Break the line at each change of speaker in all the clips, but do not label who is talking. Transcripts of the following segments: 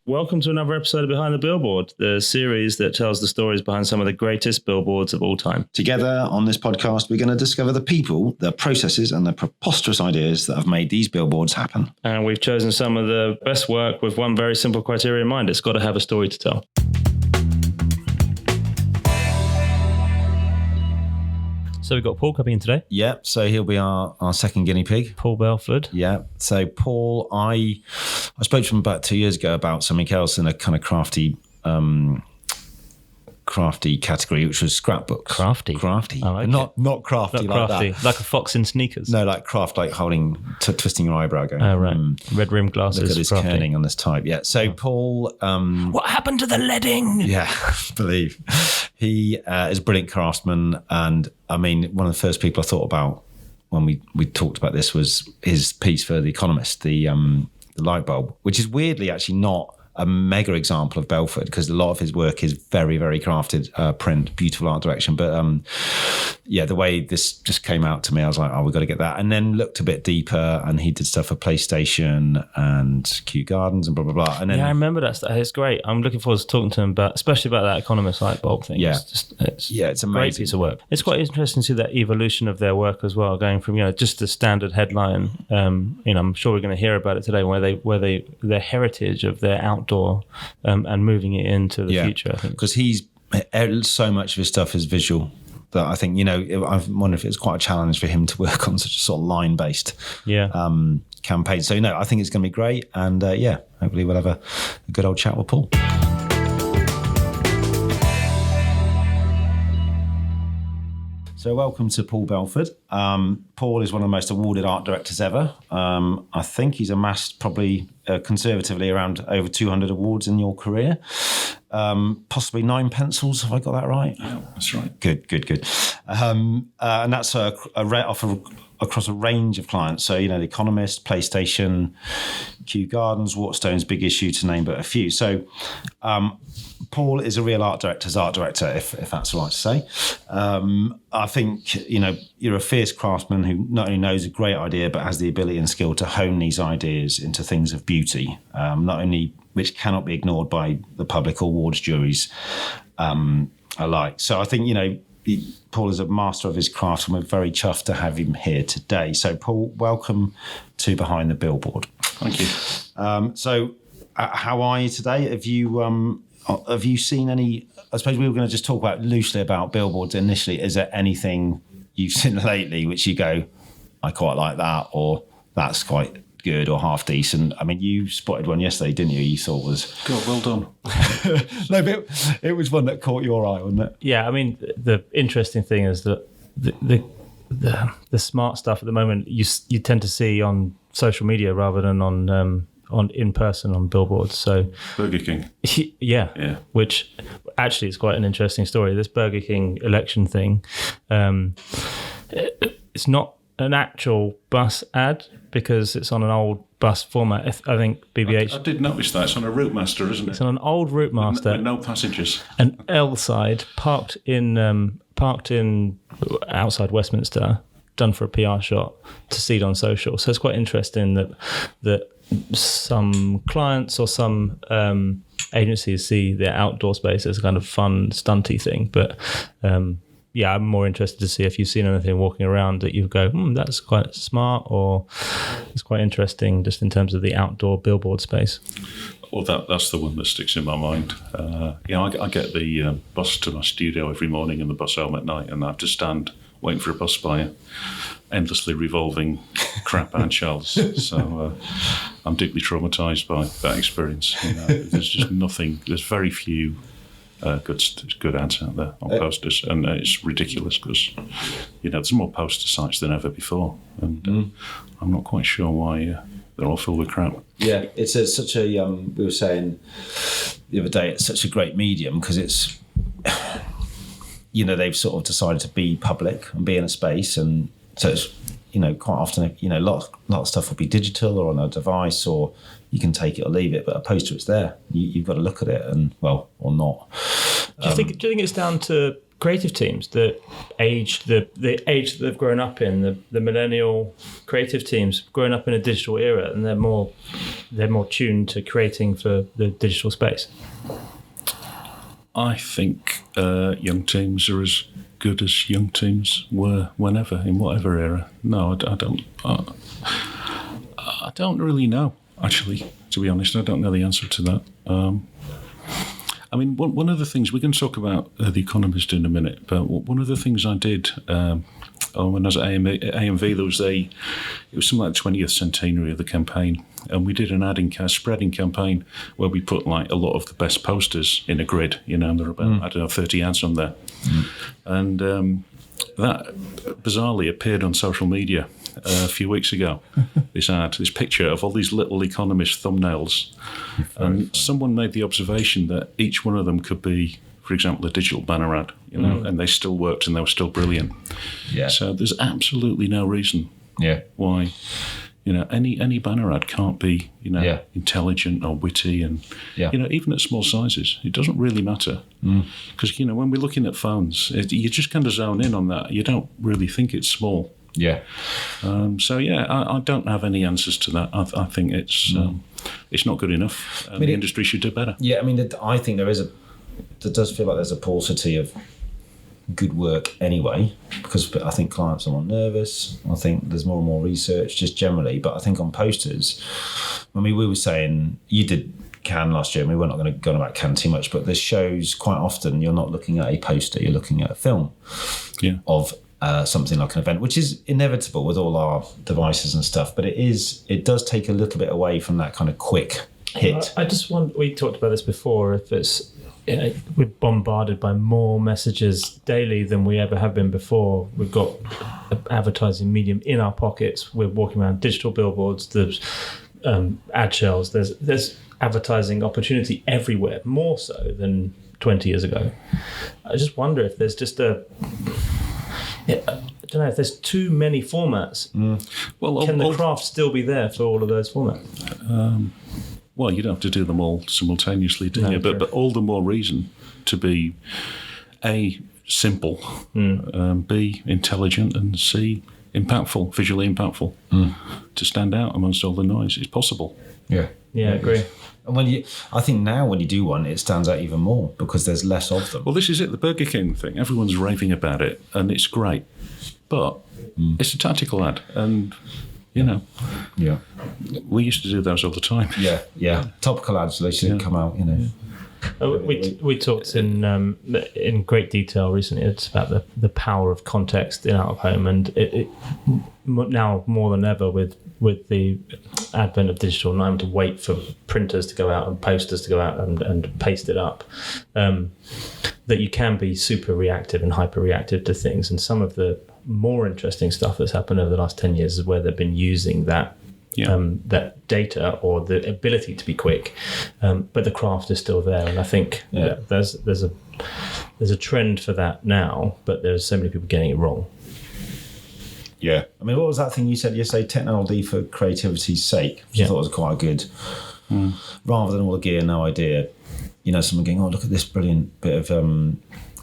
Welcome to another episode of Behind the Billboard, the series that tells the stories behind some of the greatest billboards of all time.
Together on this podcast, we're going to discover the people, the processes, and the preposterous ideas that have made these billboards happen.
And we've chosen some of the best work with one very simple criteria in mind. It's got to have a story to tell. So we've got Paul coming in today.
Yeah, so he'll be our second guinea pig.
Paul Belford.
Yeah, so Paul, I spoke to him about 2 years ago about something else in a kind of crafty category, which was scrapbooks.
Crafty.
I like not crafty
not
like
crafty.
that.
Like a fox in sneakers.
No, like craft, like twisting your eyebrow going.
Oh, right. Red rim glasses.
Look at this kerning on this type. Yeah, so Paul...
what happened to the leading?
Yeah, believe. He is a brilliant craftsman, and I mean, one of the first people I thought about when we talked about this was his piece for The Economist, the light bulb, which is weirdly actually not a mega example of Belford, because a lot of his work is very, very crafted print, beautiful art direction. But yeah, the way this just came out to me, I was like, oh, we've got to get that. And then looked a bit deeper, and he did stuff for PlayStation and Kew Gardens and blah, blah, blah. And then,
yeah, I remember that stuff. It's great. I'm looking forward to talking to him about, especially about that Economist light bulb thing.
Yeah.
It's
amazing.
A great piece of work. It's quite interesting to see that evolution of their work as well, going from, just the standard headline. I'm sure we're going to hear about it today, where their heritage of their outdoor and moving it into the future, I think.
Because so much of his stuff is visual that I think, I wonder if it's quite a challenge for him to work on such a sort of line-based campaign. So, I think it's going to be great. And hopefully we'll have a good old chat with Paul. So welcome to Paul Belford. Paul is one of the most awarded art directors ever. I think he's amassed probably conservatively around over 200 awards in your career. Possibly 9 pencils, have I got that right?
Yeah, that's right.
Good. And that's across a range of clients. So, The Economist, PlayStation, Kew Gardens, Waterstones, Big Issue, to name but a few. So Paul is a real art director, if that's all right to say. I think, you're a fierce craftsman who not only knows a great idea, but has the ability and skill to hone these ideas into things of beauty, not only which cannot be ignored by the public or awards juries alike. So I think, Paul is a master of his craft, and we're very chuffed to have him here today. So Paul, welcome to Behind the Billboard.
Thank you.
So how are you today? Have you seen any, I suppose we were going to just talk loosely about billboards initially. Is there anything you've seen lately which you go, I quite like that, or that's quite good or half decent? I mean, you spotted one yesterday, didn't you? You thought was...
God, well done.
No, but it was one that caught your eye, wasn't it?
Yeah, I mean, the interesting thing is that the smart stuff at the moment you tend to see on social media rather than on in person on billboards. So
Burger King.
Yeah. Which actually is quite an interesting story. This Burger King election thing, it's not an actual bus ad because it's on an old bus format. I think BBH...
I did notice that. It's on a Route Master, isn't it?
It's on an old Route Master.
With no passengers.
An L side parked in outside Westminster, done for a PR shot to see it on social. So it's quite interesting that some clients or some agencies see their outdoor space as a kind of fun, stunty thing. But I'm more interested to see if you've seen anything walking around that you go, that's quite smart, or it's quite interesting just in terms of the outdoor billboard space.
Well, that's the one that sticks in my mind. I get the bus to my studio every morning and the bus home at night, and I have to stand waiting for a bus by endlessly revolving crap and shells. So I'm deeply traumatised by that experience. There's just nothing. There's very few good ads out there on posters, and it's ridiculous because there's more poster sites than ever before, and I'm not quite sure why they're all filled with crap.
Yeah, it's such a we were saying the other day, it's such a great medium because it's they've sort of decided to be public and be in a space, and so it's quite often a lot of stuff will be digital or on a device, or you can take it or leave it, but a poster, it's there. You've got to look at it, and or not.
Do you think it's down to creative teams, the age that they've grown up in, the millennial creative teams grown up in a digital era, and they're more tuned to creating for the digital space?
I think young teams are as good as young teams were whenever, in whatever era. No, I don't really know, actually, to be honest. I don't know the answer to that. I mean, one of the things, we're going to talk about The Economist in a minute, but one of the things I did when I was at AMV, it was something like the 20th centenary of the campaign, and we did an spreading campaign where we put like a lot of the best posters in a grid, and there are about, 30 ads on there. And that bizarrely appeared on social media a few weeks ago, this picture of all these little Economist thumbnails. And someone made the observation that each one of them could be, for example, a digital banner ad, and they still worked and they were still brilliant. Yeah. So there's absolutely no reason why, any banner ad can't be, intelligent or witty, and, even at small sizes, it doesn't really matter. Because, when we're looking at phones, you just kind of zone in on that. You don't really think it's small. Yeah. I don't have any answers to that. I think it's not good enough. The industry should do better.
Yeah, I mean, I think there does feel like there's a paucity of good work anyway, because I think clients are more nervous. I think there's more and more research just generally. But I think on posters, we were saying, you did Cannes last year, we're not going to go on about Cannes too much, but there's shows quite often you're not looking at a poster, you're looking at a film of something like an event, which is inevitable with all our devices and stuff, but it does take a little bit away from that kind of quick hit.
I just want, we talked about this before, if it's, we're bombarded by more messages daily than we ever have been before. We've got an advertising medium in our pockets. We're walking around digital billboards, there's ad shells, there's advertising opportunity everywhere, more so than 20 years ago. I just wonder if there's just I don't know if there's too many formats. Well, can the craft still be there for all of those formats?
Well, you don't have to do them all simultaneously, do you? But all the more reason to be A, simple, B, intelligent, and C, impactful, visually impactful, to stand out amongst all the noise. It's possible.
Yeah, I agree.
And I think now when you do one, it stands out even more because there's less of them.
Well, this is it, the Burger King thing. Everyone's raving about it, and it's great. But it's a tactical ad, and, we used to do those all the time.
Yeah. Topical ads, they should come out,
We talked in great detail recently. It's about the power of context in out of home, and it now more than ever with the advent of digital, not having to wait for printers to go out and posters to go out and paste it up, that you can be super reactive and hyper reactive to things. And some of the more interesting stuff that's happened over the last 10 years is where they've been using that data or the ability to be quick, but the craft is still there. And I think there's a trend for that now, but there's so many people getting it wrong.
Yeah. I mean, what was that thing you said yesterday? Technology for creativity's sake, which I thought was quite good. Rather than all the gear, no idea. Someone going, oh, look at this brilliant bit of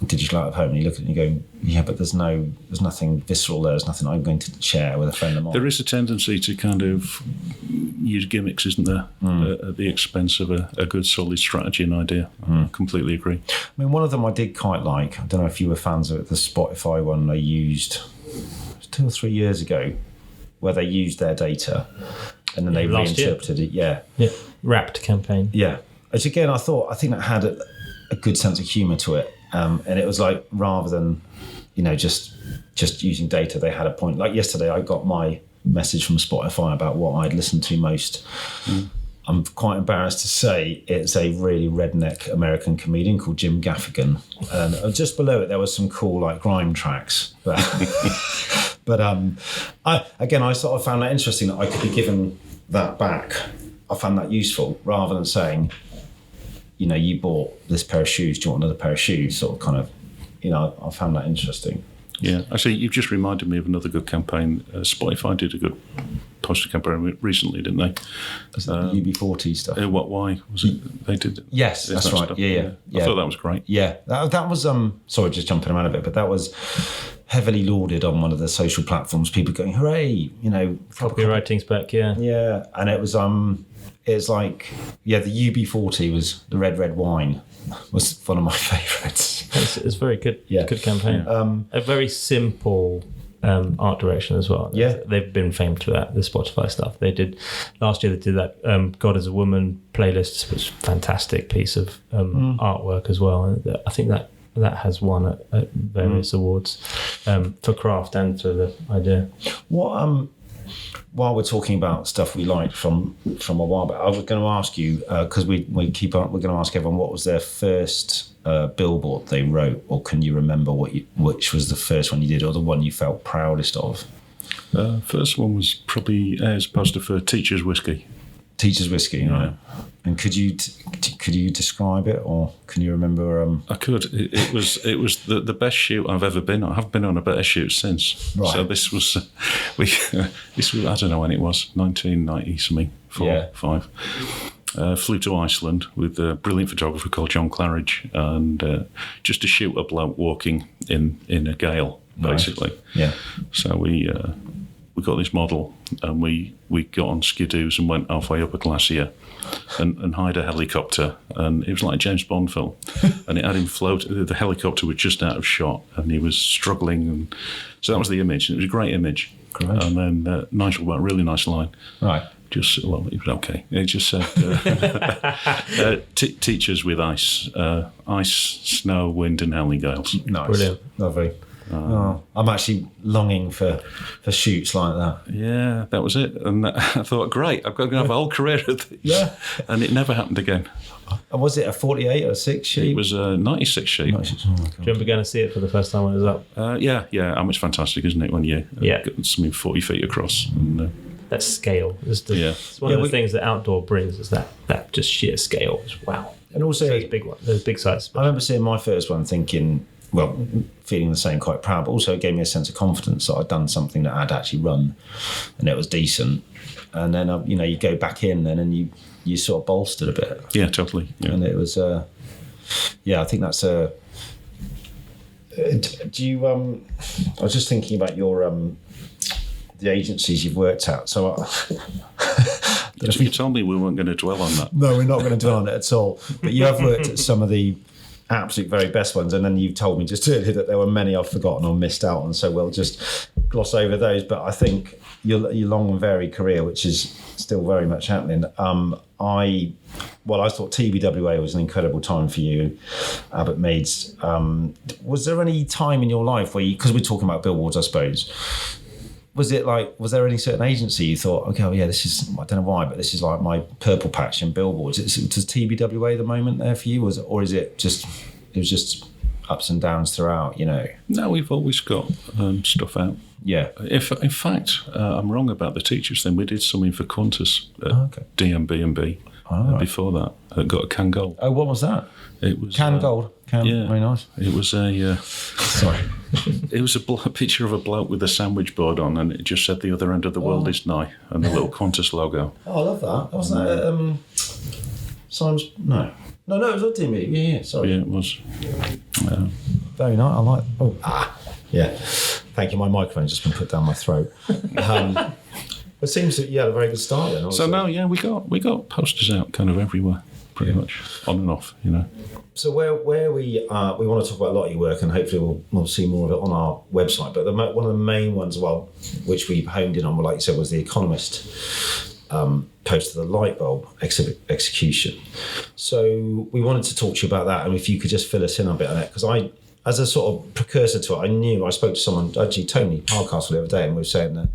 digital out of home, and you look at it and you go, yeah, but there's nothing visceral there. There's nothing I'm going to share with a friend of mine.
There is a tendency to kind of use gimmicks, isn't there, at the expense of a good solid strategy and idea. I completely agree.
I mean, one of them I did quite like, I don't know if you were fans of it, the Spotify one they used 2 or 3 years ago, where they used their data and then they reinterpreted it. Yeah.
Wrapped campaign.
Yeah. Which again, I think that had a good sense of humour to it. And it was like, rather than, just using data, they had a point. Like yesterday, I got my message from Spotify about what I'd listened to most. I'm quite embarrassed to say it's a really redneck American comedian called Jim Gaffigan. And just below it, there was some cool like grime tracks. But I sort of found that interesting that I could be given that back. I found that useful rather than saying, you bought this pair of shoes, do you want another pair of shoes? Sort of kind of, I found that interesting.
Yeah, actually, you've just reminded me of another good campaign. Spotify did a good poster campaign recently, didn't they?
Was that the UB40 stuff?
What? Why was it? They did.
Yes, that's
that
right.
stuff.
Yeah.
I thought that was great.
Yeah, that was. Sorry, just jumping around a bit, but that was heavily lauded on one of the social platforms. People going, "Hooray!" You know,
Copywriting's back. Yeah.
Yeah, and it was it's like, the UB40 was the red wine was one of my favourites.
It's very good.
Yeah.
Good campaign. A very simple art direction as well.
Yeah.
They've been famed for that, the Spotify stuff. They did last year. They did that God is a Woman playlist, which was a fantastic piece of artwork as well. And I think that has won at various awards for craft and for the idea.
What while we're talking about stuff we liked from a while back, I was going to ask you, because we're going to ask everyone what was their first billboard they wrote, or can you remember which was the first one you did, or the one you felt proudest of?
First one was probably as poster for Teacher's Whiskey.
Teacher's Whiskey, right? And could you describe it, or can you remember?
I could. It was the best shoot I've ever been on. I haven't been on a better shoot since.
Right.
So this was I don't know when it was, 1990 something, 5. Flew to Iceland with a brilliant photographer called John Claridge, and just to shoot a bloke walking in a gale, basically.
Nice. Yeah.
So we got this model, and we got on skidoos and went halfway up a glacier and hired a helicopter, and it was like a James Bond film. And it had him float. The helicopter was just out of shot, and he was struggling. And so that was the image. It was a great image.
Great.
And then really nice line.
Right.
It was okay. It just said, teachers with ice, snow, wind, and howling gales.
Nice.
Brilliant.
Lovely. I'm actually longing for shoots like that.
Yeah, that was it. And I thought, great, I've got to have a whole career of this. Yeah. And it never happened again.
And was it a 48 or 6 sheet?
It was a 96 sheet.
96. Oh my God.
Do you remember going to see it for the first time when it was up?
Yeah. I mean, it's fantastic, isn't it, when you get something 40 feet across. And,
that scale. It's one of the things that outdoor brings, is that just sheer scale. Wow.
And also,
those big sites.
I remember seeing my first one thinking, feeling the same, quite proud, but also it gave me a sense of confidence that I'd done something that I'd actually run and it was decent. And then, you go back in then and you sort of bolstered a bit.
Yeah, totally. Yeah.
And it was, I think that's a... do you... I was just thinking about your... the agencies you've worked at. So
you told me we weren't going to dwell on that.
No, we're not going to dwell on it at all. But you have worked at some of the absolute very best ones, and then you've told me just earlier that there were many I've forgotten or missed out on, so we'll just gloss over those. But I think your long and varied career, which is still very much happening, I thought TBWA was an incredible time for you, Abbott Maids. Was there any time in your life where because we're talking about billboards, I suppose, was there any certain agency you thought, okay, this is, I don't know why, but this is like my purple patch in billboards? Does TBWA the moment there for you, or is it just ups and downs throughout, No,
we've always got stuff out.
Yeah.
In fact, I'm wrong about the teachers thing. We did something for Qantas at DMB&B before that. It got a Can Gold.
Oh, what was that?
It was
Can Gold.
Yeah,
very nice.
It was a
sorry.
It was a picture of a bloke with a sandwich board on, and it just said "The other end of the world is nigh," and the little Qantas logo.
Oh, I love that. Wasn't that Simon's? No, it was not Timmy. Yeah. Sorry.
Yeah, it was.
Very nice. I like. Yeah. Thank you. My microphone's just been put down my throat. It seems that you had a very good start then. Also.
So now, we got posters out kind of everywhere, pretty much on and off,
So where we want to talk about a lot of your work, and hopefully we'll see more of it on our website. But one of the main ones, which we honed in on, like you said, was the Economist poster, the light bulb execution. So we wanted to talk to you about that, and if you could just fill us in a bit on it, because as a sort of precursor to it, I spoke to someone, actually Tony Hardcastle, the other day, and we were saying that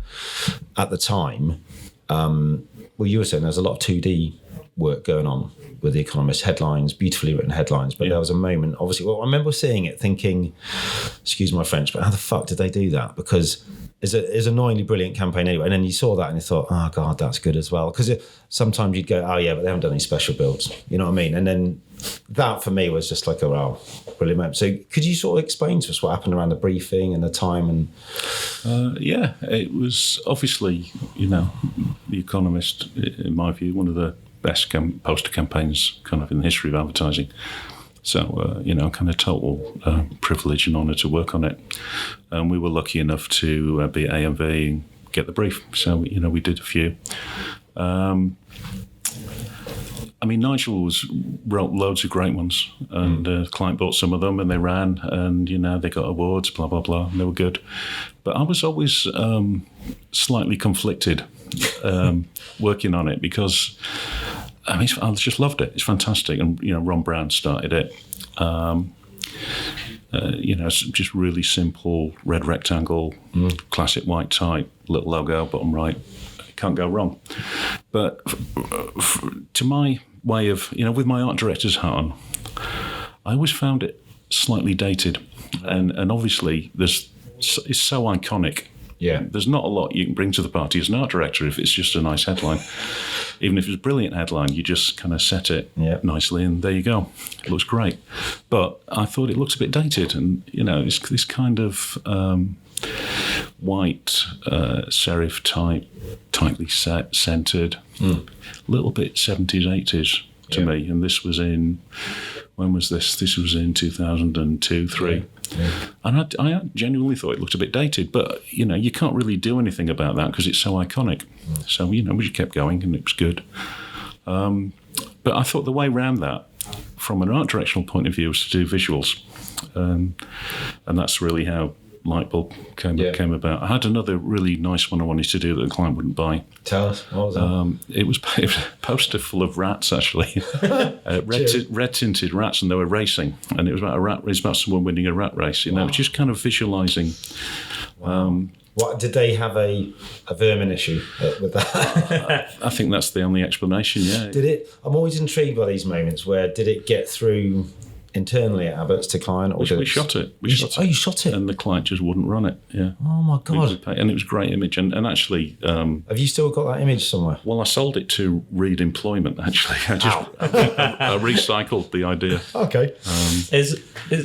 at the time, you were saying there's a lot of 2D work going on with the Economist headlines, beautifully written headlines, but there was a moment, obviously, I remember seeing it thinking, excuse my French, but how the fuck did they do that? Because it's an annoyingly brilliant campaign anyway, and then you saw that and you thought, oh God, that's good as well. Because sometimes you'd go, oh yeah, but they haven't done any special builds, you know what I mean? And then that for me was just like a wow, brilliant moment. So could you sort of explain to us what happened around the briefing and the time? And
yeah, it was obviously, The Economist, in my view, one of the best poster campaigns kind of in the history of advertising. So, kind of total privilege and honour to work on it. And we were lucky enough to be at AMV and get the brief. So, we did a few. Nigel wrote loads of great ones, and the client bought some of them, and they ran, and they got awards, blah blah blah, and they were good. But I was always slightly conflicted working on it because I just loved it. It's fantastic, and Ron Brown started it. It's just really simple red rectangle, classic white type, little logo, bottom right. Can't go wrong. But to my way of, with my art director's hat on, I always found it slightly dated. And obviously, it's so iconic.
Yeah.
There's not a lot you can bring to the party as an art director if it's just a nice headline. Even if it's a brilliant headline, you just kind of set it nicely and there you go. It looks great. But I thought it looks a bit dated, and, it's this kind of white serif type, tightly centered, a little bit 70s, 80s to me. And this was when was this? This was in 2002, 3. Yeah. And I genuinely thought it looked a bit dated, but, you can't really do anything about that because it's so iconic. So, we just kept going and it was good. But I thought the way around that, from an art directional point of view, was to do visuals. And that's really how Lightbulb came about. I had another really nice one I wanted to do that the client wouldn't buy.
Tell us, what was that?
It was a poster full of rats, actually. Red tinted rats, and they were racing. And it was about someone winning a rat race. Just kind of visualising.
Wow. What did they have a vermin issue with that?
I think that's the only explanation. Yeah.
Did it? I'm always intrigued by these moments where did it get through internally at Abbott's to client? Or
we shot it.
You shot it?
And the client just wouldn't run it, yeah.
Oh, my God.
And it was a great image. And actually...
have you still got that image somewhere?
Well, I sold it to Reed Employment, actually. I recycled the idea.
Okay.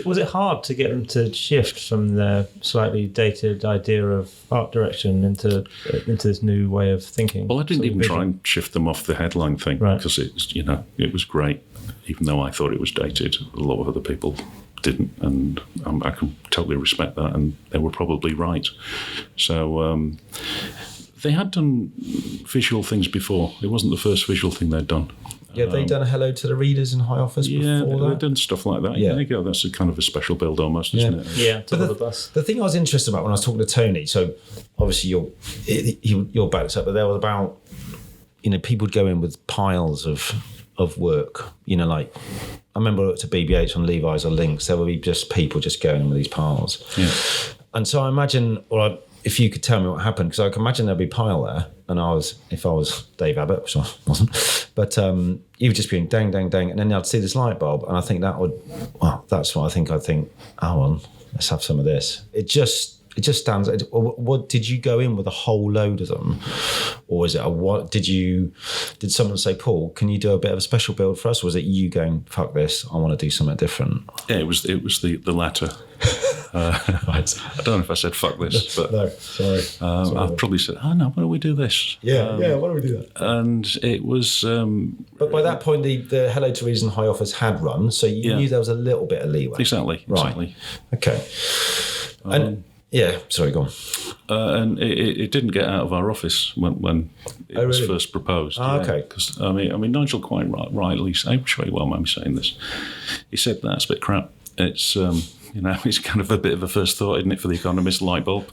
Was it hard to get them to shift from the slightly dated idea of art direction into this new way of thinking?
Well, I didn't even try and shift them off the headline thing because it was great. Even though I thought it was dated, a lot of other people didn't, and I can totally respect that, and they were probably right. So they had done visual things before. It wasn't the first visual thing they'd done.
Yeah, they'd done a hello to the readers in High Office before that?
Yeah, they'd done stuff like that. Yeah. There you go. That's a kind of a special build almost, isn't it?
Yeah, top of the bus.
The thing I was interested about when I was talking to Tony, so obviously you'll back this up, but there was about, people would go in with piles of work, like I remember at BBH on Levi's or Lynx, there would be just people just going in with these piles. Yeah. And so I imagine, if you could tell me what happened, because I can imagine there'd be a pile there, and if I was Dave Abbott, which I wasn't, but you would just be dang, dang, dang, and then I'd see this light bulb, and I think that's what I'd think, let's have some of this. It just stands. What did you go in with a whole load of them, or is it did someone say, Paul, can you do a bit of a special build for us? Or was it you going, fuck this, I want to do something different?
Yeah, it was the latter.
Right.
I don't know if I said fuck this, but
no, sorry.
I probably said, why don't we do this?
Yeah, why don't we do that?
And it was.
But by that point, the Hello to Reason High Office had run, so you knew there was a little bit of leeway.
Exactly.
Okay. And yeah, sorry, go on.
And it didn't get out of our office when it was first proposed.
Okay.
Because Nigel quite rightly, I'm sure he won't mind me saying this. He said that's a bit crap. It's it's kind of a bit of a first thought, isn't it, for the Economist light bulb?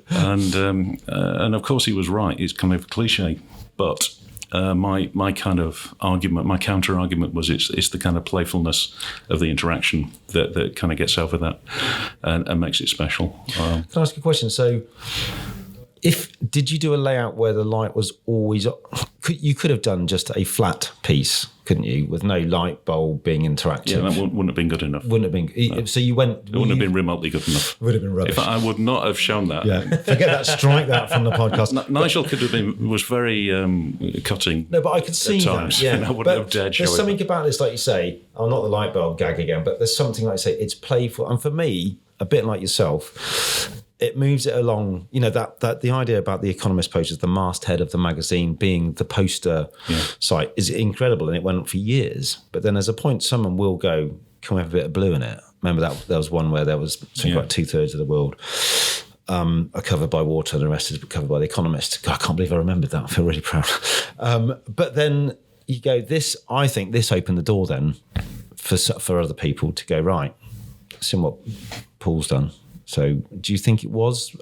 and of course he was right. It's kind of a cliche, but. My kind of argument, my counter argument was it's the kind of playfulness of the interaction that kind of gets over that and makes it special.
Can I ask you a question? So Did you do a layout where the light was always? You could have done just a flat piece, couldn't you, with no light bulb being interactive?
Yeah, that wouldn't have been good enough.
Wouldn't have been. No. So you went.
It wouldn't have been remotely good enough.
Would have been rubbish.
In fact, I would not have shown that.
Yeah, forget that. Strike that from the podcast.
Nigel was very cutting.
No, but I could see
times,
that. Yeah,
and I wouldn't have dared show it.
There's something about this, like you say. Oh, not the light bulb gag again, but there's something like you say. It's playful, and for me, a bit like yourself, it moves it along. You know, that the idea about the Economist posters, the masthead of the magazine being the poster site is incredible, and it went on for years. But then there's a point someone will go, can we have a bit of blue in it? Remember that there was one where there was something like 2/3 of the world are covered by water, and the rest is covered by the Economist. God, I can't believe I remembered that. I feel really proud. But then you go, I think this opened the door then for other people to go, right, see what Paul's done. So do you think it was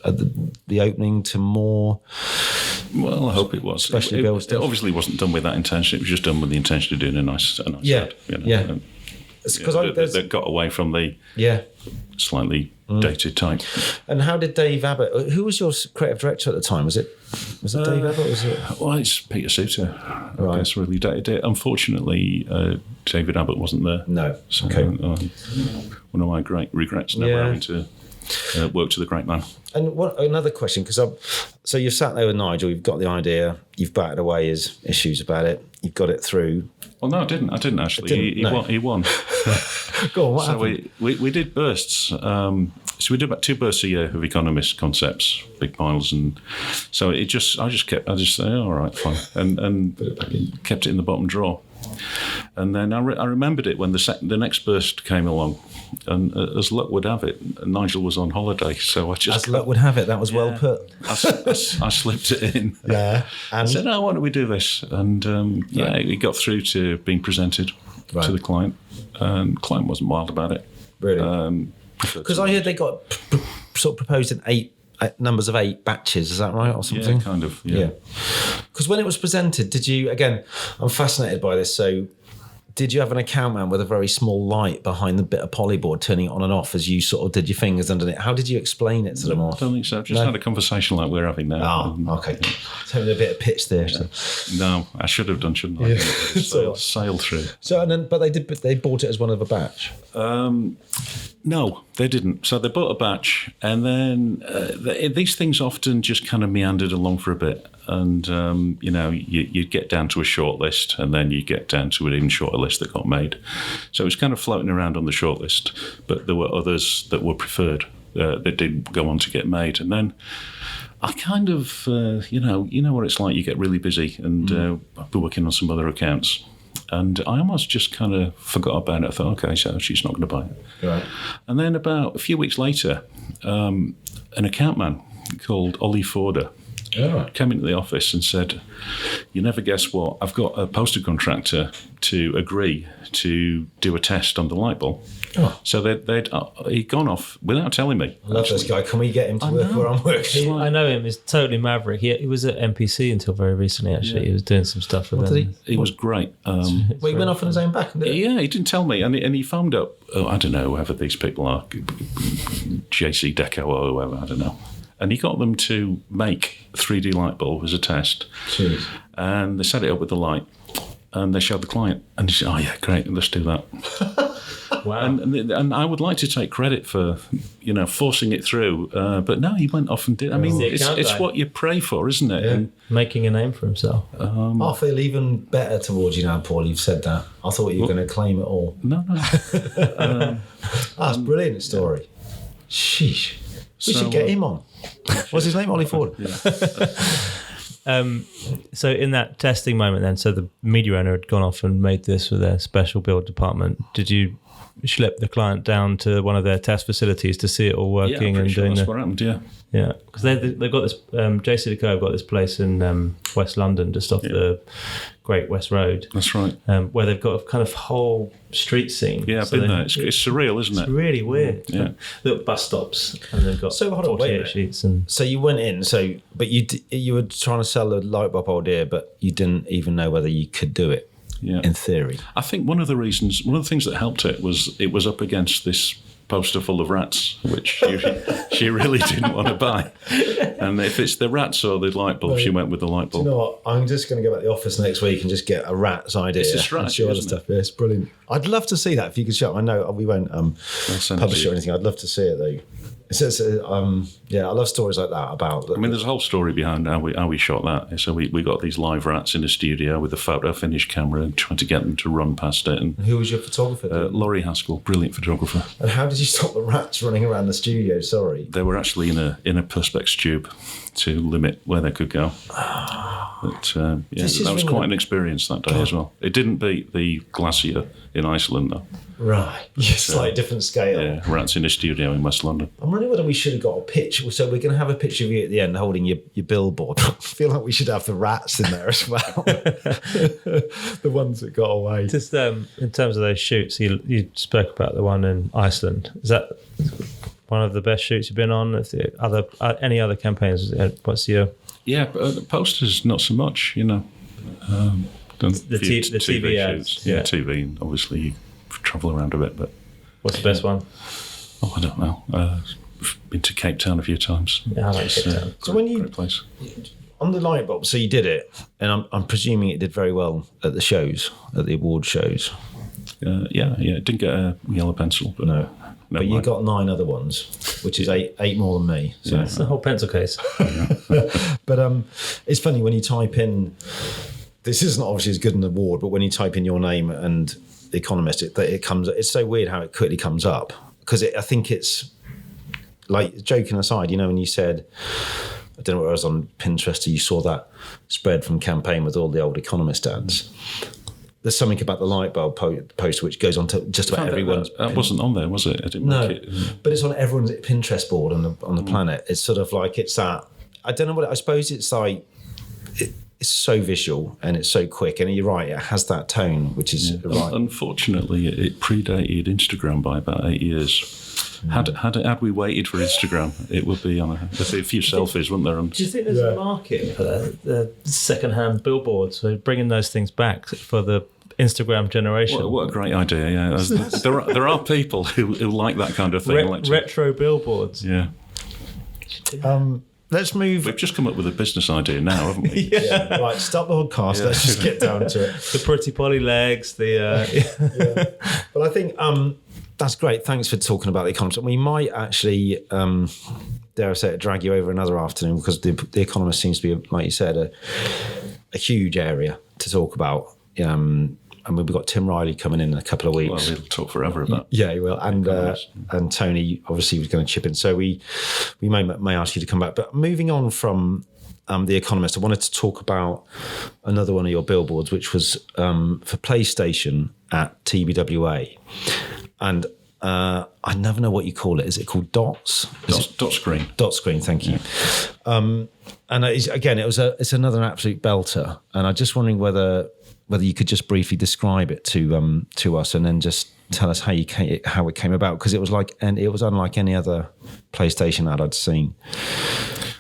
the opening to more?
Well, I hope it was.
Especially
it obviously wasn't done with that intention. It was just done with the intention of doing a nice ad. Because they got away from the slightly dated type.
And how did Dave Abbott? Who was your creative director at the time? Was it Dave Abbott? Was it?
Well, it's Peter Suter.
Right.
I guess really. Unfortunately, David Abbott wasn't there.
No.
So,
okay.
One of my great regrets never having to work to the great man.
And another question, because so you've sat there with Nigel, you've got the idea, you've batted away his issues about it, you've got it through.
Well, no, I didn't actually. He won.
Go on, what happened?
We did bursts. So we did about 2 bursts a year of Economist concepts, big piles, and so I just said, all right, fine, and kept it in the bottom drawer. And then I remembered it when the next burst came along, and as luck would have it, Nigel was on holiday, so I just...
As luck would have it, that was well put.
I slipped it in.
Yeah.
And said, why don't we do this? And it got through to being presented to the client, and the client wasn't wild about it.
Really? Because I heard they got sort of proposed in numbers of 8 batches, is that right, or something?
Yeah, kind of, yeah.
Because when it was presented, did you, again, I'm fascinated by this, so did you have an account man with a very small light behind the bit of polyboard turning it on and off as you sort of did your fingers underneath? How did you explain it to them?
I don't think so. I've just had a conversation like we're having now.
Oh, okay. Having a bit of pitch there.
Yeah. So. No, I should have done, shouldn't I?
Yeah.
Sail through.
So, but they bought it as one of a batch?
No, they didn't. So they bought a batch, and then these things often just kind of meandered along for a bit. And, you'd get down to a short list, and then you get down to an even shorter list that got made. So it was kind of floating around on the short list, but there were others that were preferred that did go on to get made. And then I kind of, you know what it's like. You get really busy, and I've been working on some other accounts. And I almost just kind of forgot about it. I thought, okay, so she's not going to buy it.
Right.
And then about a few weeks later, an account man called Ollie Forder came into the office and said, you never guess what, I've got a poster contractor to agree to do a test on the light bulb.
Oh.
So he'd gone off without telling me.
I love this guy. Can we get him to work where I'm working?
I know him. He's totally maverick. He was at MPC until very recently, actually. Yeah. He was doing some stuff with them.
He was great.
He went off on his own back, didn't he?
Yeah, he didn't tell me. And he phoned up, I don't know, whoever these people are, JC Deco or whoever, I don't know. And he got them to make 3D light bulb as a test.
Jeez.
And they set it up with the light. And they showed the client. And he said, oh, yeah, great, let's do that.
Wow.
And I would like to take credit for, forcing it through. But no, he went off and did. I mean, it's what you pray for, isn't it?
Yeah.
And,
making a name for himself.
I feel even better towards you now, Paul, you've said that. I thought you were going to claim it all.
No.
That's a brilliant story. Sheesh. We should get him on. What's his name? Ollie Ford.
Yeah.
So in that testing moment then, so the media owner had gone off and made this with their special build department. Did you schlep the client down to one of their test facilities to see it all working?
I'm sure that's what happened,
Yeah, because they've got this, JC Deco have got this place in West London, just off the Great West Road.
That's right.
Where they've got a kind of whole street scene.
Yeah, I've been there. It's surreal, isn't it?
It's really weird.
Yeah.
Little bus stops, and they've got 48 sheets. And
so you went in, but you were trying to sell a light bulb idea, but you didn't even know whether you could do it. Yeah. In theory.
I think one of the things that helped it was up against this poster full of rats, which she really didn't want to buy. And if it's the rats or the light bulb, she went with the light bulb.
You know what? I'm just going to go back to the office next week and just get a rat's idea.
It's a strategy,
other stuff. Yeah, it's brilliant. I'd love to see that if you could show it. I know we won't publish it or anything. I'd love to see it though. It says, I love stories like that about.
I mean, there's a whole story behind how we shot that. So we got these live rats in a studio with a photo finish camera and trying to get them to run past it. And
who was your photographer?
Laurie Haskell, brilliant photographer.
And how did you stop the rats running around the studio? Sorry,
they were actually in a Perspex tube to limit where they could go. But that was quite an experience that day as well. It didn't beat the glacier in Iceland though.
Right, slightly different scale.
Yeah, rats in a studio in West London.
I'm wondering whether we should have got a picture. So we're going to have a picture of you at the end holding your billboard. I feel like we should have the rats in there as well. The ones that got away.
Just in terms of those shoots, you spoke about the one in Iceland. Is that one of the best shoots you've been on? If any other campaigns? What's your...
Yeah, posters, not so much, you know.
The TV ads.
Shoots. Yeah, TV, and obviously you travel around a bit, but...
What's the best one?
Oh, I don't know. I've been to Cape Town a few times.
Yeah, I like Cape Town.
So when
great place.
On the light bulb, so you did it, and I'm presuming it did very well at the shows, at the award shows.
Yeah. It didn't get a yellow pencil, but
no. But you got 9 other ones, which is eight more than me. So
it's the whole pencil case.
But it's funny when you type in. This isn't obviously as good an award, but when you type in your name and The Economist, it comes. It's so weird how it quickly comes up because I think it's like, joking aside, you know, when you said, I don't know where I was on Pinterest, you saw that spread from campaign with all the old Economist ads. There's something about the light bulb poster which goes on to just about everyone's.
That wasn't on there, was it? I didn't make it.
But it's on everyone's Pinterest board on the planet. It's sort of like it's that. I don't know what. I suppose it's like. It's so visual and it's so quick, and you're right, it has that tone, which is right.
Unfortunately, it predated Instagram by about 8 years. Had we waited for Instagram, it would be on a few selfies, wouldn't there?
Do you think there's a market for the second-hand billboards, so bringing those things back for the Instagram generation?
What a great idea! Yeah, there are people who like that kind of thing.
Retro billboards.
Yeah.
Let's move.
We've just come up with a business idea now, haven't we?
Yeah. Right, stop the podcast. Yeah. Let's just get down to it.
The pretty polly legs,
yeah. Well, I think that's great. Thanks for talking about The Economist. We might actually, dare I say it, drag you over another afternoon because the Economist seems to be, like you said, a huge area to talk about. And we've got Tim Riley coming in a couple of weeks.
Well, we'll talk forever about.
Yeah, he will. And Tony obviously was going to chip in. So we may ask you to come back. But moving on from The Economist, I wanted to talk about another one of your billboards, which was for PlayStation at TBWA. And I never know what you call it. Is it called Dots?
Dot screen.
Dot screen, thank you. And it's another absolute belter. And I'm just wondering whether you could just briefly describe it to us, and then just tell us how it came about, because it was unlike any other PlayStation ad I'd seen.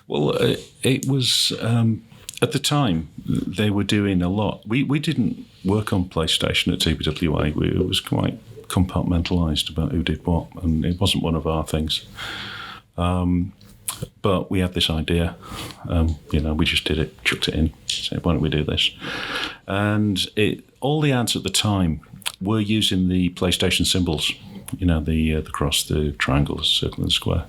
Well, it was at the time they were doing a lot. We didn't work on PlayStation at TBWA. It was quite compartmentalised about who did what, and it wasn't one of our things. But we had this idea, we just did it, chucked it in, said, why don't we do this? And all the ads at the time were using the PlayStation symbols, the cross, the triangle, the circle and the square.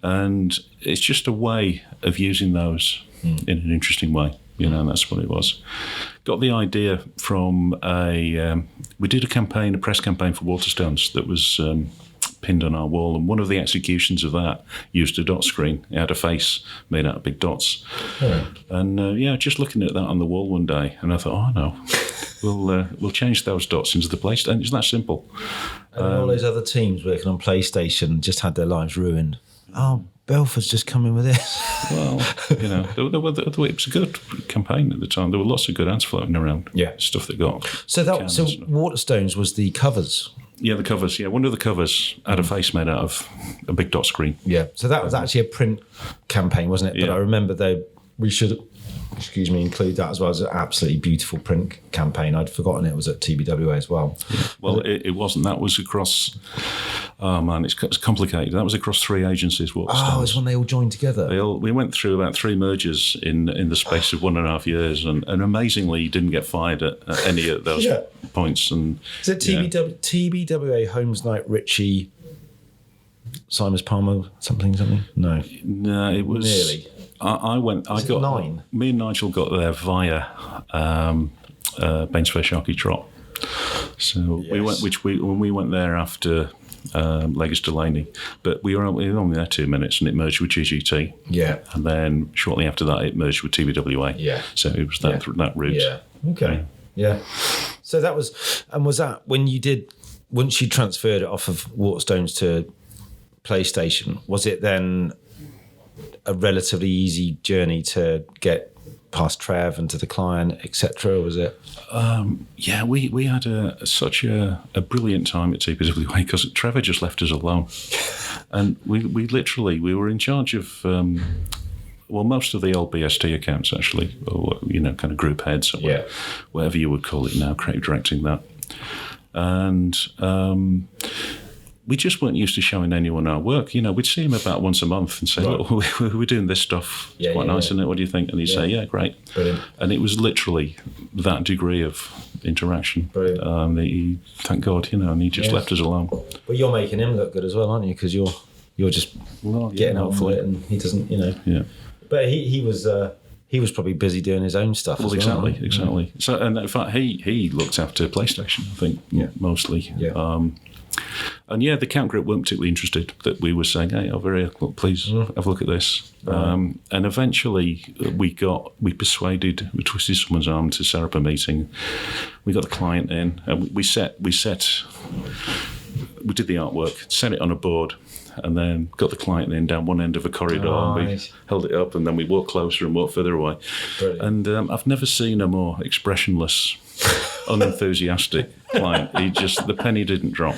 And it's just a way of using those in an interesting way, and that's what it was. Got the idea from we did a press campaign for Waterstones that was pinned on our wall, and one of the executions of that used a dot screen. It had a face made out of big dots. Yeah. And just looking at that on the wall one day, and I thought, we'll change those dots into the PlayStation. It's that simple.
And all those other teams working on PlayStation just had their lives ruined. Oh, Belford's just coming with this.
Well, it was a good campaign at the time. There were lots of good ads floating around.
Yeah,
stuff that got.
So Waterstones was the covers.
Yeah, the covers. Yeah, one of the covers had a face made out of a big dot screen.
Yeah, so that was actually a print campaign, wasn't it? But I remember we should, include that as well as an absolutely beautiful print campaign. I'd forgotten it was at TBWA as well.
Yeah. Well, it wasn't. That was across Oh man, it's complicated. That was across 3 agencies.
Oh, it's when they all joined together.
We went through about 3 mergers in the space of 1.5 years, and amazingly didn't get fired at any of those points. And
is it TBWA, Holmes, Knight, Ritchie, Simons, Palmer, something? No,
it was
nearly.
I went. I got
9.
Me and Nigel got there via Baines Fair Sharkey Trot. So we went. When we went there after LEAGAS DELANEY, but we were only there 2 minutes, and it merged with GGT.
Yeah,
and then shortly after that, it merged with TBWA.
Yeah,
so it was that route.
Yeah. Okay. Yeah. So that was that when you did once you transferred it off of Waterstones to PlayStation? Was it then a relatively easy journey to get past Trev and to the client, etc.? Was it?
We had such a brilliant time at TBWA because Trevor just left us alone, and we were in charge of most of the old BST accounts actually, or kind of group heads, or whatever you would call it now, creative directing that, and. We just weren't used to showing anyone our work. We'd see him about once a month and say, look, we're doing this stuff. It's quite nice, isn't it? What do you think? And he'd say, yeah, great.
Brilliant.
And it was literally that degree of interaction.
Brilliant.
Thank God, and he just left us alone.
Well, you're making him look good as well, aren't you? Because you're just getting out for it, and he doesn't,
Yeah.
But he was probably busy doing his own stuff as well.
Exactly. So, and in fact, he looked after PlayStation, I think, mostly.
Yeah.
And the account group weren't particularly interested that we were saying, hey, please have a look at this. And eventually we twisted someone's arm to set up a meeting. We got the client in, and we did the artwork, set it on a board, and then got the client in down one end of a corridor, and we held it up, and then we walked closer and walked further away. Brilliant. And I've never seen a more expressionless, unenthusiastic client. The penny didn't drop.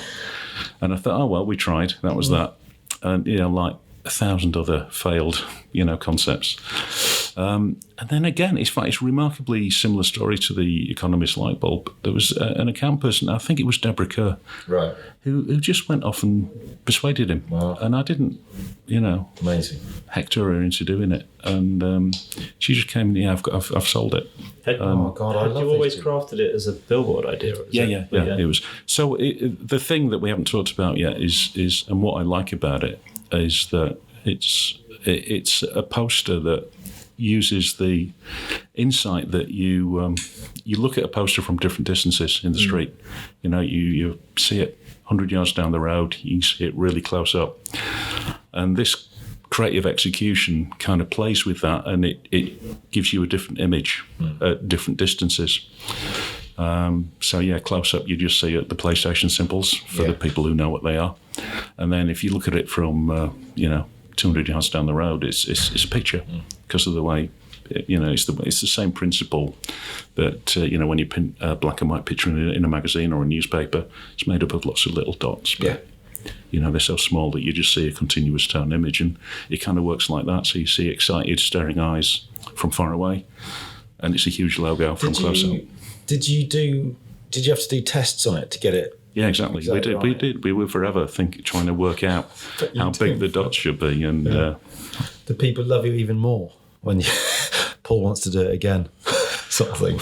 And I thought, we tried. That was that. And, like 1,000 other failed, concepts. And then again, it's a remarkably similar story to the Economist light bulb. There was an account person, I think it was Deborah Kerr,
right,
who just went off and persuaded him.
Wow.
And I didn't,
amazing,
hector her into doing it. And she just came, I've sold it.
Oh God, I love
you always crafted it as a Billboard idea?
Yeah. It was. So the thing that we haven't talked about yet is, and what I like about it is that it's a poster that uses the insight that you look at a poster from different distances in the street. You see it 100 yards down the road, you can see it really close up, and this creative execution kind of plays with that, and it gives you a different image at different distances. Close up, you just see the PlayStation symbols for the people who know what they are, and then if you look at it from 200 yards down the road, it's a picture because of the way it's the same principle that when you print a black and white picture in a magazine or a newspaper, it's made up of lots of little dots. But, they're so small that you just see a continuous tone image, and it kind of works like that. So you see excited, staring eyes from far away, and it's a huge logo from close up.
Did you have to do tests on it to get it?
Yeah, exactly. We did. Right. We did. We were forever trying to work out how big the dots should be, and
the people love you even more when Paul wants to do it again, sort of thing.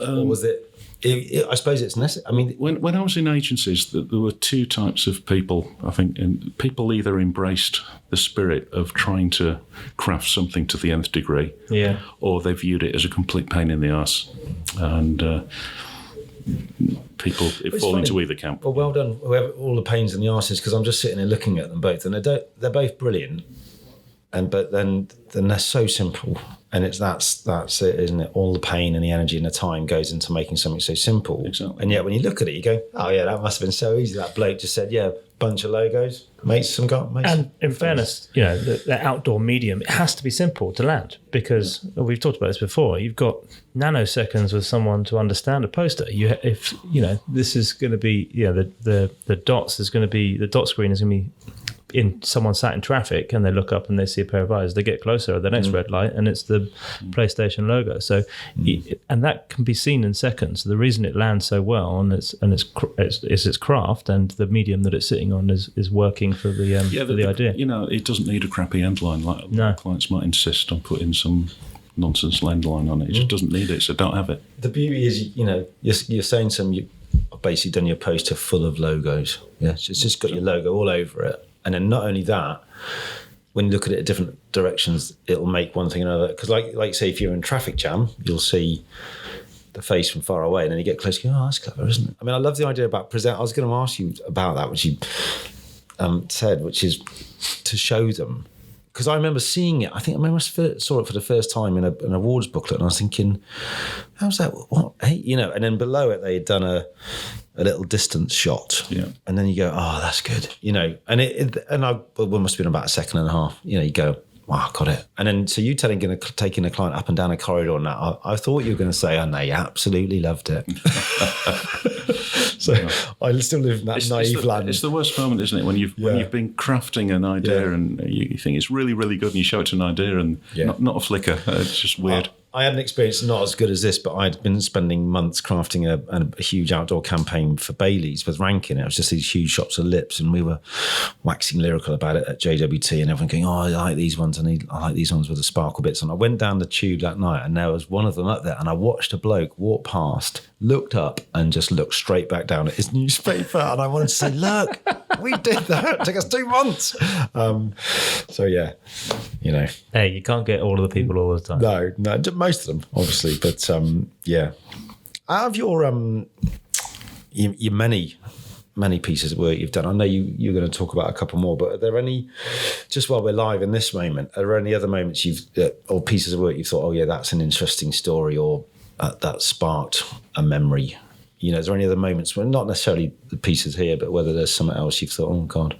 Or was it? I suppose it's necessary. I mean,
when I was in agencies, there were 2 types of people, I think, and people either embraced the spirit of trying to craft something to the nth degree, or they viewed it as a complete pain in the arse, and people fall into either camp.
Well done, whoever, all the pains in the arses, because I'm just sitting there looking at them both, and they're both brilliant, but then they're so simple. And that's it, isn't it? All the pain and the energy and the time goes into making something so simple.
Exactly.
And yet when you look at it, you go, oh yeah, that must have been so easy. That bloke just said, bunch of logos,
And in fairness, the outdoor medium, it has to be simple to land, because we've talked about this before. You've got nanoseconds with someone to understand a poster. This is going to be, the dots is going to be, the dot screen is going to be in someone sat in traffic and they look up and they see a pair of eyes, they get closer at the next red light and it's the PlayStation logo. So, and that can be seen in seconds. The reason it lands so well and its craft and the medium that it's sitting on is working for the idea.
You know, it doesn't need a crappy end line. Like clients might insist on putting some nonsense end line on it. It just doesn't need it, so don't have it.
The beauty is, you know, you're saying you've basically done your poster full of logos. Yeah, so it's just got your logo all over it. And then not only that, when you look at it at different directions, it'll make one thing another. Because like say, if you're in traffic jam, you'll see the face from far away, and then you get close, you go, oh, that's clever, isn't it? I mean, I love the idea about present. I was going to ask you about that, which you said, which is to show them. Because I remember seeing it. I saw it for the first time in an awards booklet, and I was thinking, how's that? What? Hey, you know. And then below it, they had done a little distance shot.
Yeah.
And then you go, oh, that's good. You know. And it must have been about a second and a half. You know, you go, wow, got it. And then so you taking a client up and down a corridor and that. I thought you were going to say, and they absolutely loved it. So I still live in that naive land.
It's the worst moment, isn't it? When you've been crafting an idea and you think it's really, really good, and you show it to an idea and not a flicker. It's just weird.
I had an experience not as good as this, but I'd been spending months crafting a huge outdoor campaign for Bailey's with Rankin. It was just these huge shops of lips, and we were waxing lyrical about it at JWT, and everyone going, oh, I like these ones, I like these ones with the sparkle bits. And I went down the tube that night, and there was one of them up there, and I watched a bloke walk past, looked up, and just looked straight back down at his newspaper. And I wanted to say, look, we did that. It took us 2 months. So, yeah, you know.
Hey, you can't get all of the people all the time.
No, most of them, obviously. But, yeah. Out of your many pieces of work you've done, I know you're going to talk about a couple more, but are there any, just while we're live in this moment, are there any other moments or pieces of work you thought, oh, yeah, that's an interesting story, or that sparked a memory? You know, is there any other moments, well, not necessarily the pieces here, but whether there's something else you've thought, oh, God,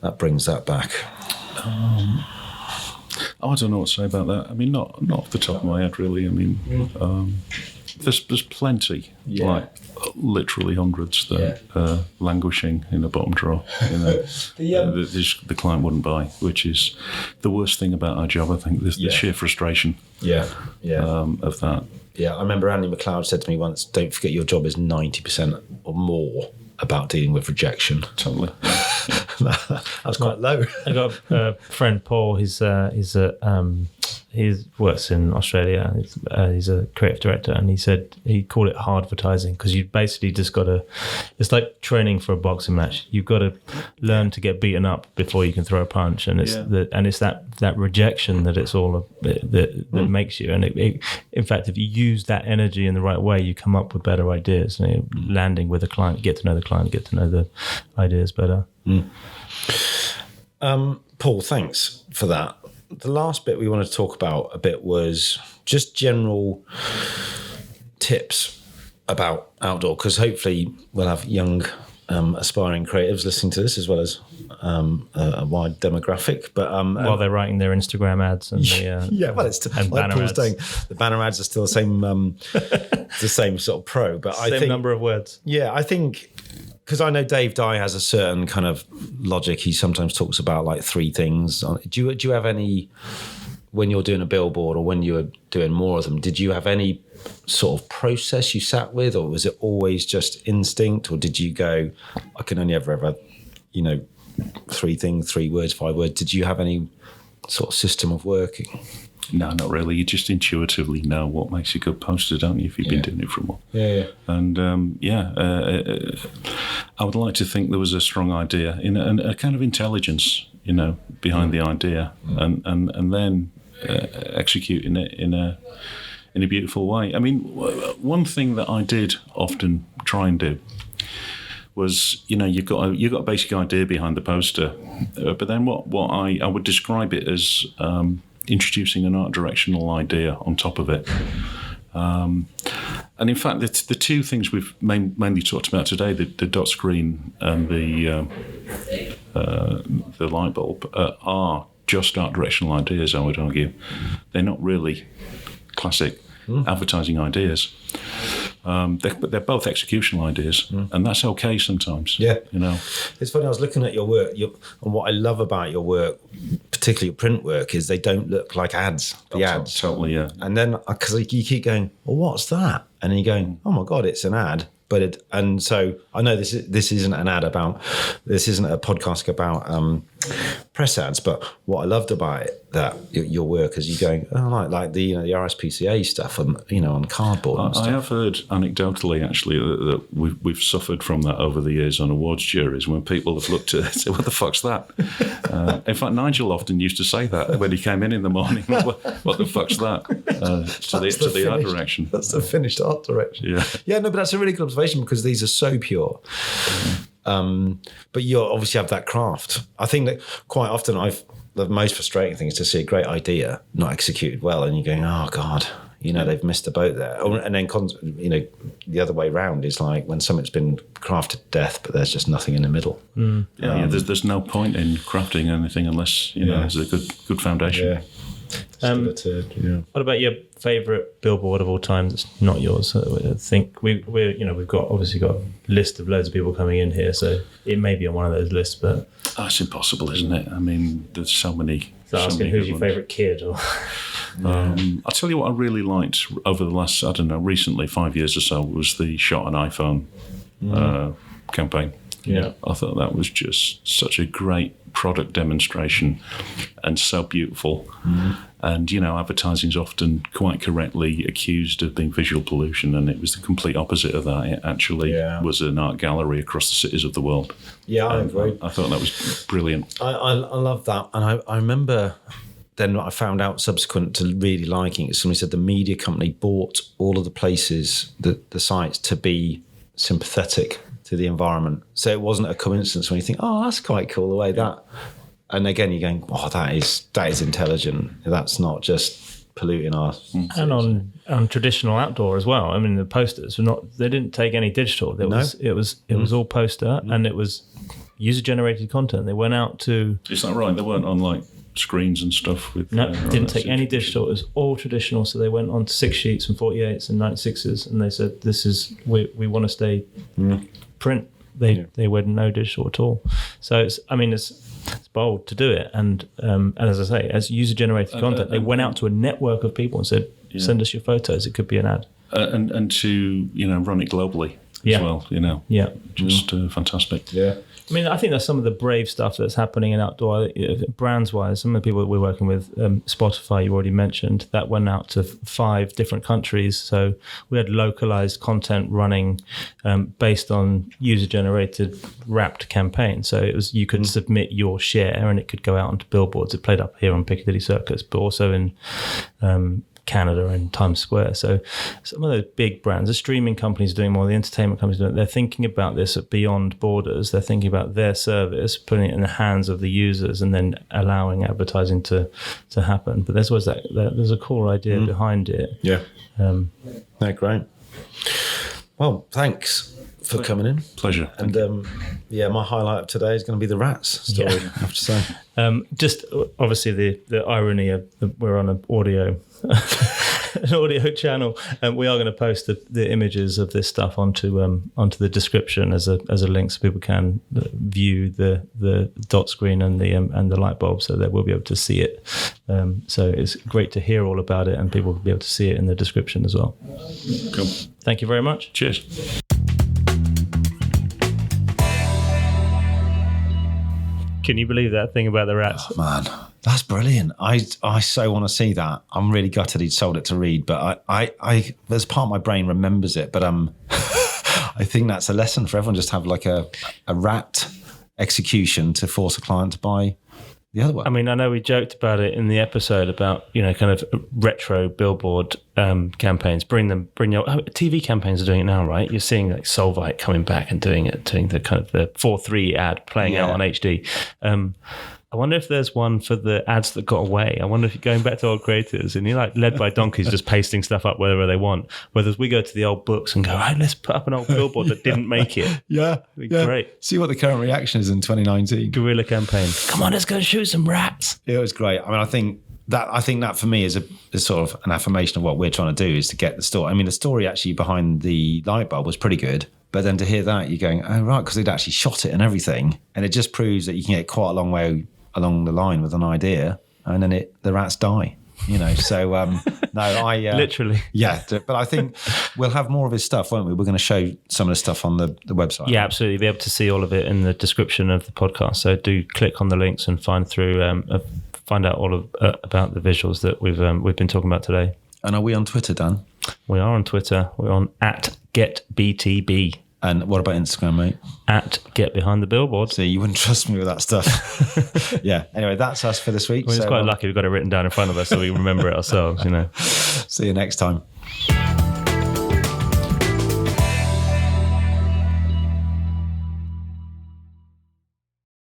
that brings that back?
I don't know what to say about that. I mean, not off the top of my head, really. I mean, there's plenty, like literally hundreds that are languishing in the bottom drawer. You know, the client wouldn't buy, which is the worst thing about our job. I think the sheer frustration of that.
Yeah, I remember Andy McLeod said to me once, don't forget your job is 90% or more about dealing with rejection.
Totally.
That's quite low.
I got a friend, Paul. He works in Australia. He's a creative director, and he said he called it hard advertising, because you basically just got to. It's like training for a boxing match. You've got to learn to get beaten up before you can throw a punch, and it's that rejection that it's all that makes you. And in fact, if you use that energy in the right way, you come up with better ideas. You know, landing with a client, get to know the client, get to know the ideas better.
Paul, thanks for that. The last bit we wanted to talk about a bit was just general tips about outdoor, because hopefully we'll have young aspiring creatives listening to this, as well as a wide demographic. But
while they're writing their Instagram ads and
it's
and
like
banner
Paul's saying, the banner ads are still the same, the same sort of pro. But I think
number of words.
Yeah, I think. Because I know Dave Dye has a certain kind of logic. He sometimes talks about like 3 things. Do you have any, when you're doing a billboard or when you're doing more of them, did you have any sort of process you sat with, or was it always just instinct, or did you go, I can only ever, 3 things, 3 words, 5 words? Did you have any sort of system of working?
No, not really. You just intuitively know what makes a good poster, don't you, if you've been doing it for a while.
Yeah.
And, I would like to think there was a strong idea, and a kind of intelligence, behind the idea, and then executing it in a beautiful way. I mean, one thing that I did often try and do was, you've got a basic idea behind the poster, but then what I would describe it as introducing an art directional idea on top of it. And in fact, the 2 things we've mainly talked about today, the dot screen and the light bulb, are just art directional ideas, I would argue. They're not really classic advertising ideas. They're both executional ideas, and that's okay sometimes.
Yeah.
You know.
It's funny, I was looking at your work, and what I love about your work, particularly your print work, is they don't look like ads, ads.
Totally, yeah.
And then, because you keep going, well, what's that? And then you're going, oh my God, it's an ad. And so I know this isn't an ad about, this isn't a podcast about press ads, but what I loved about it, that your work is you going, oh, like the the RSPCA stuff on on cardboard. And stuff.
I have heard anecdotally actually that we've suffered from that over the years on awards juries when people have looked at it and said, what the fuck's that? In fact, Nigel often used to say that when he came in the morning. What the fuck's that? To the art direction.
That's the finished art direction. Yeah, no, but that's a really good observation because these are so pure. But you obviously have that craft. I think that quite often the most frustrating thing is to see a great idea not executed well, and you're going, oh God, they've missed the boat there. And then the other way around is like when something's been crafted to death, but there's just nothing in the middle.
There's no point in crafting anything unless there's a good foundation.
Yeah.
What about your favourite billboard of all time that's not yours? I think we've got a list of loads of people coming in here, so it may be on one of those lists, but
that's impossible, isn't it? I mean, there's so many.
Asking who's your favourite kid, or
I'll tell you what I really liked over the last, recently 5 years or so, was the Shot an iPhone campaign.
Yeah,
I thought that was just such a great product demonstration and so beautiful. And advertising's often quite correctly accused of being visual pollution, and it was the complete opposite of that. It actually was an art gallery across the cities of the world.
Yeah, I agree.
I thought that was brilliant.
I love that, and I remember then I found out subsequent to really liking it. Somebody said the media company bought all of the places, the sites, to be sympathetic to the environment. So it wasn't a coincidence when you think, oh, that's quite cool the way that. And again, you're going, oh, that is intelligent. That's not just polluting our.
And on traditional outdoor as well. I mean, the posters they didn't take any digital. It was all poster, and it was user generated content. They went out to. Is
that right? They weren't on like screens and stuff with.
No, didn't take any digital. It was all traditional. So they went on to 6 sheets and 48s and 96s, and they said, "This is we want to stay print." They went no digital at all. So it's bold to do it, and as I say, as user generated content, they went out to a network of people and said, "Send us your photos. It could be an ad."
And to run it globally as well. Just fantastic.
Yeah.
I mean, I think that's some of the brave stuff that's happening in outdoor brands-wise. Some of the people that we're working with, Spotify, you already mentioned, that went out to 5 different countries. So we had localized content running based on user-generated wrapped campaigns. So it was you could submit your share and it could go out onto billboards. It played up here on Piccadilly Circus, but also in Canada and Times Square. So some of those big brands, the streaming companies doing more, the entertainment companies doing it, they're thinking about this beyond borders. They're thinking about their service, putting it in the hands of the users, and then allowing advertising to happen. But there's always there's a core idea behind it.
Yeah. Great. Well, thanks for coming in.
Pleasure.
And my highlight of today is going to be the rats story, I have to say.
Just obviously the irony of we're on an audio channel, and we are going to post the images of this stuff onto the description as a link, so people can view the dot screen and the light bulb, so that we'll be able to see it. So it's great to hear all about it, and people will be able to see it in the description as well.
Cool.
Thank you very much.
Cheers.
Can you believe that thing about the rats?
Oh, man, that's brilliant. I so want to see that. I'm really gutted he'd sold it to Reed, but I there's part of my brain remembers it, but I think that's a lesson for everyone. Just have like a rat execution to force a client to buy the other one.
I mean, I know we joked about it in the episode about, kind of retro billboard campaigns. Bring your TV campaigns are doing it now, right? You're seeing like Solvite coming back and doing the kind of the 4:3 ad playing out on HD. I wonder if there's one for the ads that got away. I wonder if you're going back to old creators and you're like led by donkeys just pasting stuff up wherever they want. Whereas we go to the old books and go, right, let's put up an old billboard that didn't make it.
Yeah.
Great.
See what the current reaction is in 2019.
Guerrilla campaign. Come on, let's go shoot some rats.
It was great. I mean, I think that I think that for me is sort of an affirmation of what we're trying to do, is to get the story. I mean, the story actually behind the light bulb was pretty good, but then to hear that, you're going, oh right, because they'd actually shot it and everything, and it just proves that you can get quite a long way along the line with an idea, and then the rats die. So no, I
literally,
yeah. But I think we'll have more of his stuff, won't we? We're going to show some of the stuff on the website.
Yeah, absolutely. You'll be able to see all of it in the description of the podcast. So do click on the links and find out all about the visuals that we've been talking about today.
And are we on Twitter, Dan?
We are on Twitter. We're on @GetBTB.
And what about Instagram, mate?
@GetBehindTheBillboard.
See, you wouldn't trust me with that stuff. Yeah. Anyway, that's us for this week.
Well, it's quite lucky we've got it written down in front of us so we remember it ourselves,
See you next time.